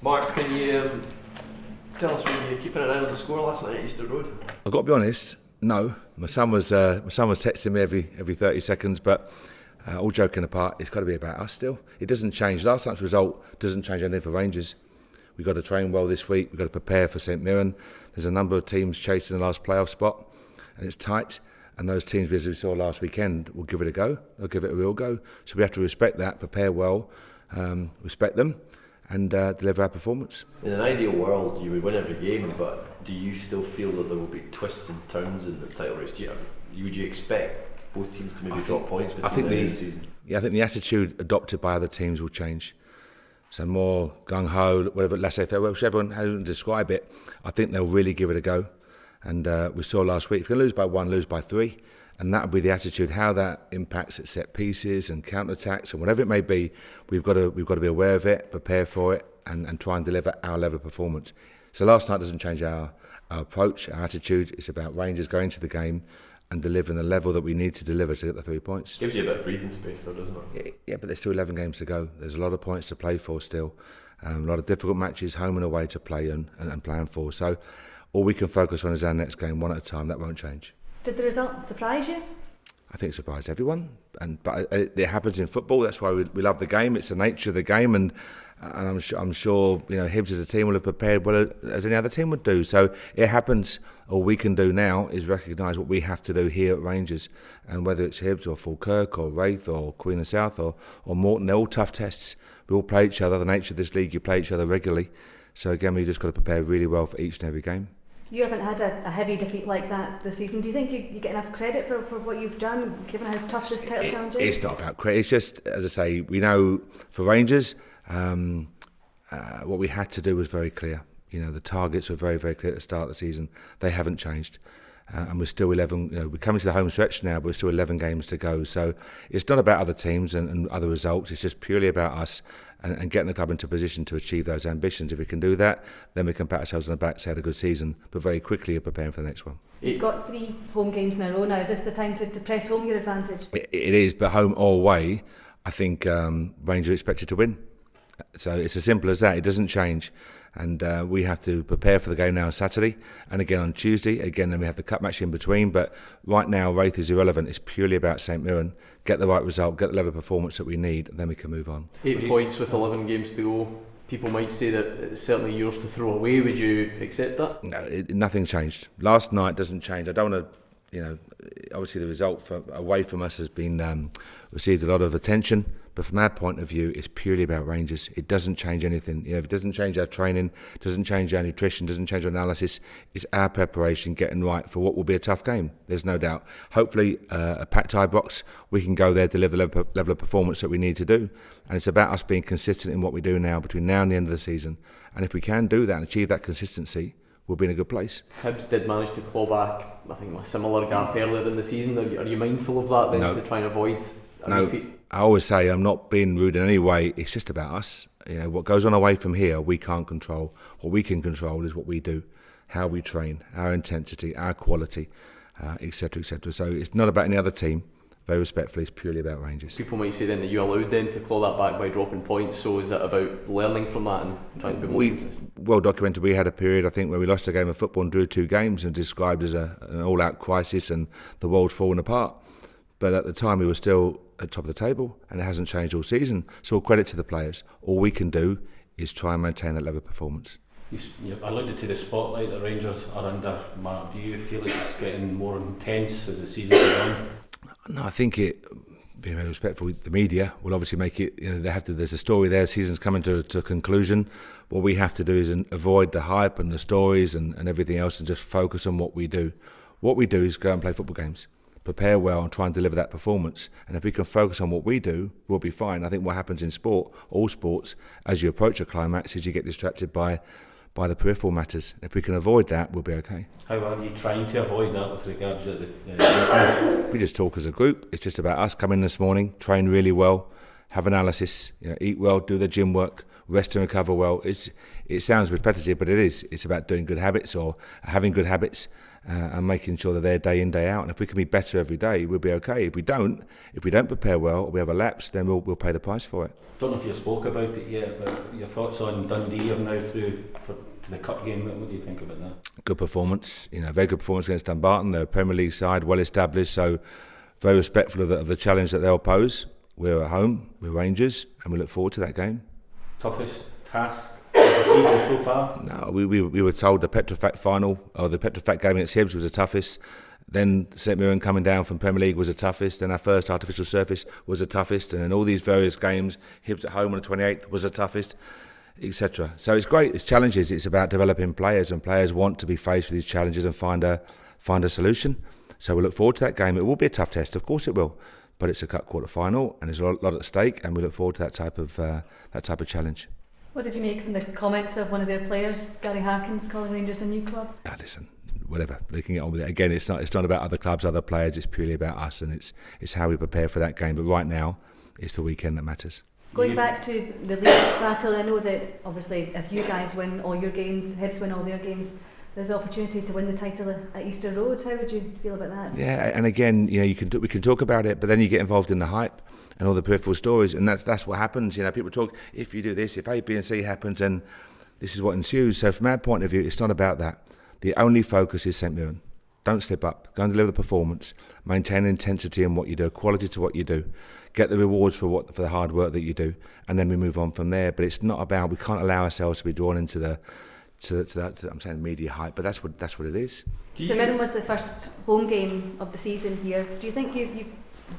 Mark, can you tell us when you're keeping an eye on the score last night at Easter Road? I've got to be honest, no. My son was texting me every 30 seconds, but all joking apart, it's got to be about us still. It doesn't change. Last night's result doesn't change anything for Rangers. We've got to train well this week. We've got to prepare for St Mirren. There's a number of teams chasing the last playoff spot, and it's tight. And those teams, as we saw last weekend, will give it a go. They'll give it a real go. So we have to respect that, prepare well, respect them, and deliver our performance. In an ideal world, you would win every game, but do you still feel that there will be twists and turns in the title race? Would you expect both teams to maybe drop points between the end of the season? Yeah, I think the attitude adopted by other teams will change. So more gung-ho, whatever, laissez-faire, whichever how you describe it, I think they'll really give it a go. And we saw last week, if you're going to lose by 1, lose by 3. And that will be the attitude. How that impacts at set pieces and counter-attacks and whatever it may be, we've got to be aware of it, prepare for it, and try and deliver our level of performance. So last night doesn't change our approach, our attitude. It's about Rangers going to the game and delivering the level that we need to deliver to get the 3 points. Gives you a bit of breathing space though, doesn't it? Yeah, but there's still 11 games to go. There's a lot of points to play for still. A lot of difficult matches, home and away, to play and plan for. So all we can focus on is our next game, one at a time. That won't change. Did the result surprise you? I think it surprised everyone, but it happens in football. That's why we love the game. It's the nature of the game, and I'm sure Hibs as a team will have prepared well as any other team would do. So it happens. All we can do now is recognise what we have to do here at Rangers, and whether it's Hibs or Falkirk or Wraith or Queen of South or Morton, they're all tough tests. We all play each other. The nature of this league, you play each other regularly. So again, we just got to prepare really well for each and every game. You haven't had a heavy defeat like that this season. Do you think you get enough credit for what you've done, given how tough this title challenge is? It's not about credit. It's just, as I say, we know for Rangers, what we had to do was very clear. The targets were very, very clear at the start of the season. They haven't changed. And we're still 11, we're coming to the home stretch now, but we're still 11 games to go. So it's not about other teams and other results. It's just purely about us and getting the club into a position to achieve those ambitions. If we can do that, then we can pat ourselves on the back, say had a good season, but very quickly are preparing for the next one. You've got 3 home games in a row now. Is this the time to press home your advantage? It is, but home or away, I think Rangers are expected to win. So it's as simple as that. It doesn't change. And we have to prepare for the game now on Saturday and again on Tuesday. Again, then we have the cup match in between. But right now, Wraith is irrelevant. It's purely about St Mirren. Get the right result, get the level of performance that we need, and then we can move on. 8 points with 11 games to go. People might say that it's certainly yours to throw away. Would you accept that? No, nothing changed. Last night doesn't change. I don't want to, obviously the result away from us has been received a lot of attention. But from our point of view, it's purely about Rangers. It doesn't change anything. If it doesn't change our training, doesn't change our nutrition, doesn't change our analysis, it's our preparation getting right for what will be a tough game. There's no doubt. Hopefully, a packed Ibrox, we can go there, deliver the level of performance that we need to do. And it's about us being consistent in what we do now, between now and the end of the season. And if we can do that and achieve that consistency, we'll be in a good place. Hibs did manage to claw back, I think, a similar gap earlier in the season. Are you mindful of that then, to try and avoid a repeat? I always say I'm not being rude in any way. It's just about us. What goes on away from here, we can't control. What we can control is what we do, how we train, our intensity, our quality, etc., etc. So it's not about any other team. Very respectfully, it's purely about Rangers. People might say then that you allowed them to claw that back by dropping points. So is it about learning from that and trying to be more consistent? Well documented, we had a period, I think, where we lost a game of football and drew 2 games and described as an all-out crisis and the world falling apart. But at the time, we were still at top of the table, and it hasn't changed all season. So all credit to the players. All we can do is try and maintain that level of performance. You alluded to the spotlight that Rangers are under, Mark. Do you feel it's getting more intense as the season goes on? No, I think it, being very respectful, the media will obviously make it, there's a story there, season's coming to a conclusion. What we have to do is avoid the hype and the stories and everything else and just focus on what we do. What we do is go and play football games. Prepare well and try and deliver that performance. And if we can focus on what we do, we'll be fine. I think what happens in sport, all sports, as you approach a climax, is you get distracted by the peripheral matters. If we can avoid that, we'll be okay. How are you trying to avoid that with regards to the We just talk as a group. It's just about us coming this morning, train really well, have analysis, eat well, do the gym work, rest and recover well. It sounds repetitive, but it is. It's about doing good habits or having good habits and making sure that they're day in, day out. And if we can be better every day, we'll be okay. If we don't prepare well, or we have a lapse, then we'll pay the price for it. Don't know if you spoke about it yet, but your thoughts on Dundee are now through to the cup game. What do you think about that? Good performance, very good performance against Dumbarton. They're a Premier League side, well established, so very respectful of the challenge that they'll pose. We're at home, we're Rangers, and we look forward to that game. Toughest task of the season so far? No, we were told the Petrofac final, or the Petrofac game against Hibs was the toughest. Then St Mirren coming down from Premier League was the toughest. Then our first artificial surface was the toughest. And then all these various games, Hibs at home on the 28th was the toughest, etc. So it's great. It's challenges. It's about developing players, and players want to be faced with these challenges and find a solution. So we look forward to that game. It will be a tough test, of course it will, but it's a cup quarter final, and there's a lot at stake, and we look forward to that type of challenge. What did you make from the comments of one of their players, Gary Harkins, calling Rangers a new club? Listen, whatever, they can get on with it. Again, it's not about other clubs, other players. It's purely about us, and it's how we prepare for that game. But right now, it's the weekend that matters. Going back to the league battle, I know that obviously if you guys win all your games, Hibs win all their games, there's opportunity to win the title at Easter Road. How would you feel about that? Yeah, and again, we can talk about it, but then you get involved in the hype and all the peripheral stories, and that's what happens. People talk, if you do this, if A, B and C happens, then this is what ensues. So from our point of view, it's not about that. The only focus is St Mirren. Don't slip up. Go and deliver the performance. Maintain intensity in what you do, quality to what you do. Get the rewards for the hard work that you do, and then we move on from there. But it's not about, we can't allow ourselves to be drawn into that, I'm saying media hype, but that's what it is. St Mirren was the first home game of the season here. Do you think you've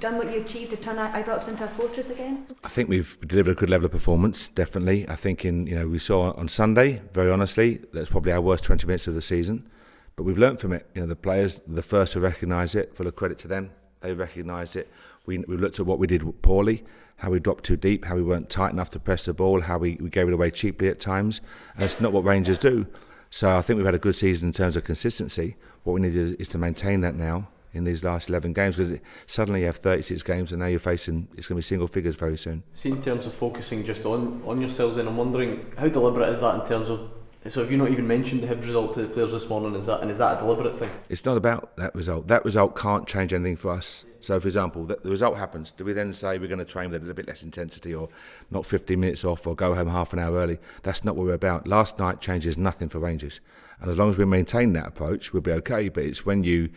done what you achieved to turn Ibrox into a fortress again? I think we've delivered a good level of performance, definitely. I think we saw on Sunday, very honestly, that's probably our worst 20 minutes of the season. But we've learnt from it. The players, the first to recognise it, full of credit to them. They recognised it. We've looked at what we did poorly, how we dropped too deep, how we weren't tight enough to press the ball, how we gave it away cheaply at times. And it's not what Rangers do. So I think we've had a good season in terms of consistency. What we need is to maintain that now in these last 11 games, because suddenly you have 36 games and now it's going to be single figures very soon. See, in terms of focusing just on yourselves, and I'm wondering how deliberate is that in terms of, so have you not even mentioned the Hibs result to the players this morning? Is that a deliberate thing? It's not about that result. That result can't change anything for us. So, for example, the result happens. Do we then say we're going to train with a little bit less intensity, or not 15 minutes off, or go home half an hour early? That's not what we're about. Last night changes nothing for Rangers. And as long as we maintain that approach, we'll be okay. But it's when you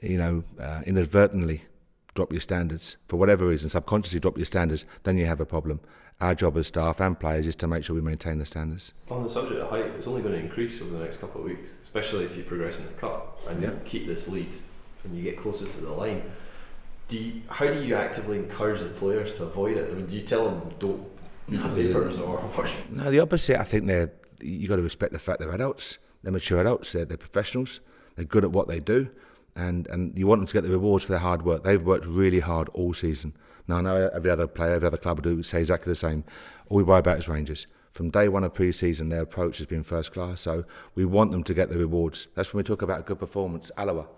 inadvertently drop your standards, for whatever reason, subconsciously drop your standards, then you have a problem. Our job as staff and players is to make sure we maintain the standards. On the subject of height, it's only going to increase over the next couple of weeks, especially if you progress in the cup and you keep this lead and you get closer to the line. How do you actively encourage the players to avoid it? I mean, do you tell them don't have papers or what? No, the opposite. I think you've got to respect the fact they're adults, they're mature adults, they're professionals, they're good at what they do, and you want them to get the rewards for their hard work. They've worked really hard all season. Now, I know every other player, every other club will say exactly the same. All we worry about is Rangers. From day one of pre-season, their approach has been first class, so we want them to get the rewards. That's when we talk about a good performance. Alloa,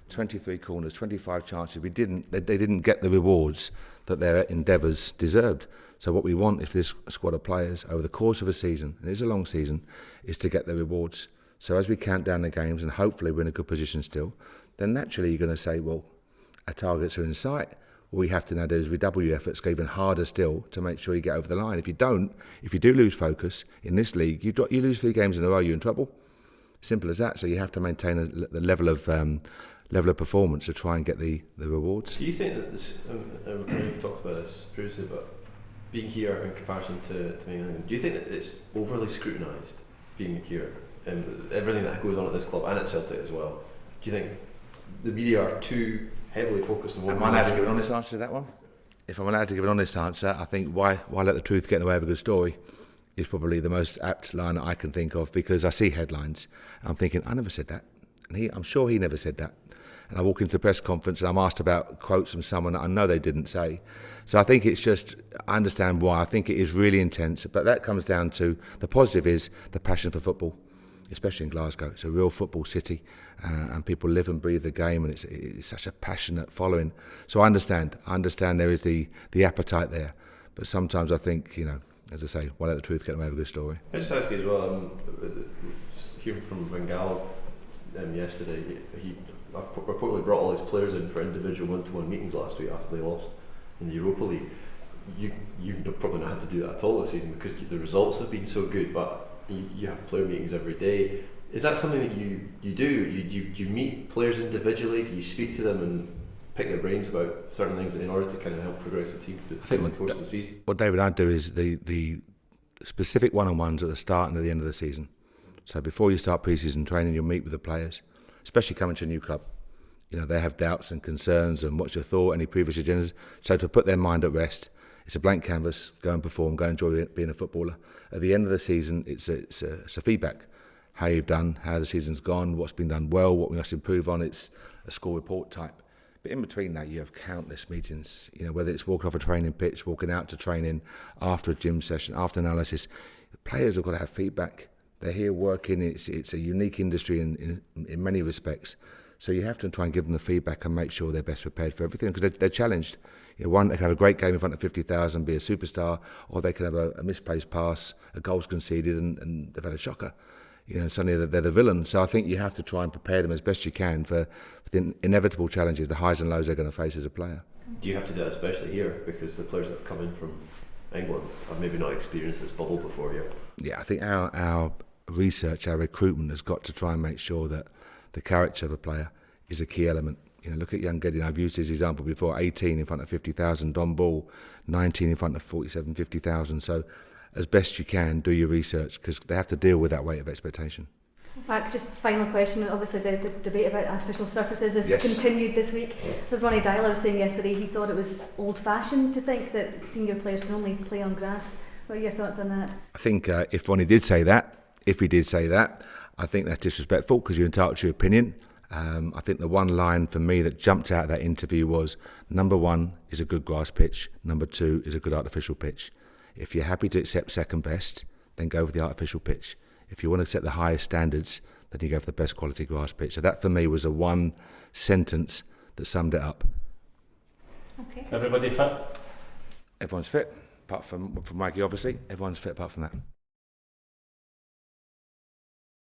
23 corners, 25 chances. They didn't get the rewards that their endeavours deserved. So what we want, if this squad of players over the course of a season, and it's a long season, is to get the rewards. So as we count down the games, and hopefully we're in a good position still, then naturally you're going to say, well, our targets are in sight. What we have to now do is redouble your efforts, go even harder still to make sure you get over the line. If you do lose focus in this league, you lose 3 games in a row, you're in trouble. Simple as that. So you have to maintain the level of performance to try and get the rewards. Do you think that this, I know you've talked about this previously, but being here in comparison to England, do you think that it's overly scrutinised being here and everything that goes on at this club and at Celtic as well? Do you think the media are too heavily focused on what... Am I allowed to give an honest answer to that one? If I'm allowed to give an honest answer, I think why let the truth get in the way of a good story is probably the most apt line that I can think of, because I see headlines and I'm thinking, I never said that. And I'm sure he never said that. And I walk into the press conference and I'm asked about quotes from someone that I know they didn't say. So I think it's just, I understand why. I think it is really intense, but that comes down to, the positive is the passion for football, especially in Glasgow. It's a real football city, and people live and breathe the game, and it's such a passionate following. So I understand there is the appetite there, but sometimes I think, as I say, won't let the truth get away with a good story. I just ask you as well, hearing from Van Gaal yesterday, he reportedly brought all his players in for individual one-to-one meetings last week after they lost in the Europa League. You've probably not had to do that at all this season because the results have been so good, but you have player meetings every day. Is that something that you do? You meet players individually? Do you speak to them and pick their brains about certain things in order to kind of help progress the team through the course of the season? What David, I do is the specific one-on-ones at the start and at the end of the season. So before you start pre-season training, you'll meet with the players, especially coming to a new club. You know, they have doubts and concerns and what's your thought, any previous agendas. So to put their mind at rest, it's a blank canvas, go and perform, go and enjoy being a footballer. At the end of the season, it's a feedback. How you've done, how the season's gone, what's been done well, what we must improve on. It's a score report type. But in between that, you have countless meetings. You know, whether it's walking off a training pitch, walking out to training, after a gym session, after analysis. The players have got to have feedback. They're here working. It's a unique industry in many respects. So you have to try and give them the feedback and make sure they're best prepared for everything because they're challenged. You know, one, they can have a great game in front of 50,000, be a superstar, or they can have a misplaced pass, a goal's conceded, and they've had a shocker. You know, suddenly they're the villain. So I think you have to try and prepare them as best you can for the inevitable challenges, the highs and lows they're going to face as a player. Do you have to do that especially here because the players that have come in from England have maybe not experienced this bubble before here? Yeah, I think our research, our recruitment has got to try and make sure that the character of a player is a key element. You know, look at young Gideon. I've used his example before. 18 in front of 50,000. Don Ball, 19 in front of 47, 50,000. So as best you can, do your research because they have to deal with that weight of expectation. Mark, just final question. Obviously, the debate about artificial surfaces has Yes. continued this week. So Ronnie Dyler was saying yesterday he thought it was old-fashioned to think that senior players can only play on grass. What are your thoughts on that? I think if Ronnie did say that, I think that's disrespectful because you're entitled to your opinion. I think the one line for me that jumped out of that interview was, number one is a good grass pitch, number two is a good artificial pitch. If you're happy to accept second best, then go with the artificial pitch. If you want to accept the highest standards, then you go for the best quality grass pitch. So that for me was a one sentence that summed it up. Okay. Everybody fit? Everyone's fit, apart from Mikey obviously. Everyone's fit apart from that.